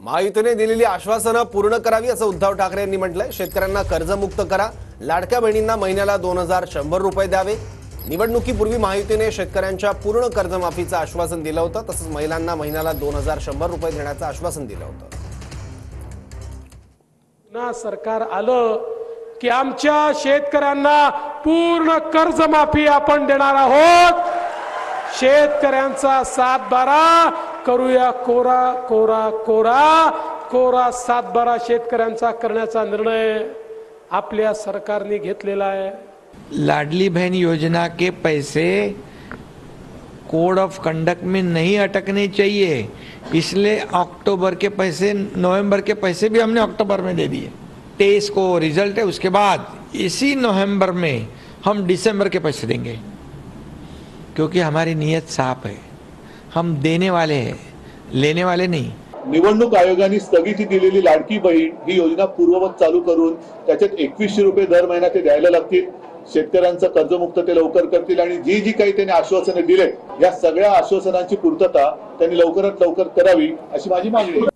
महायुतीने दिलेली आश्वासनं पूर्ण करावी असं उद्धव ठाकरे यांनी म्हटलंय। शेतकऱ्यांना कर्जमुक्त करा, लाडक्या बहिणींना महिन्याला 2100 रुपये द्यावे। निवडणुकीपूर्वी महायुतीने शेतकऱ्यांच्या पूर्ण कर्जमाफीचं आश्वासन दिलं होतं, तसंच महिलांना महिन्याला 2100 रुपये देण्याचं आश्वासन दिलं होतं। पुन्हा सरकार आलं की आमच्या शेतकऱ्यांना पूर्ण कर्जमाफी आपण देणार आहोत। शेतकऱ्यांचा 7-12 करूया, कोरा कोरा कोरा कोरा 7-12 शेतकऱ्यांचा करण्याचा निर्णय आपल्या सरकारने घेतलेला आहे। लाडली बहन योजना के पैसे कोड ऑफ कंडक्ट में नहीं अटकने चाहिए, इसलिए अक्टूबर के पैसे, नवंबर के पैसे भी हमने अक्टूबर में दे दिए। टेस्ट को रिजल्ट है, उसके बाद इसी नवंबर में हम दिसंबर के पैसे देंगे, क्योंकि हमारी नीयत साफ है। हम देने वाले हैं, लेने वाले नहीं। निवडणूक आयोगाने स्थगिती दिलेली लाडकी बहीण ही योजना पूर्ववत चालू करून त्याच्यात 2100 रुपये दर महिना ते द्यायला लागतील। शेतकऱ्यांचं कर्जमुक्त ते लवकर करतील आणि जी काही त्यांनी आश्वासने दिले, या सगळ्या आश्वासनांची पूर्तता त्यांनी लवकरात लवकर करावी अशी माझी मागणी आहे।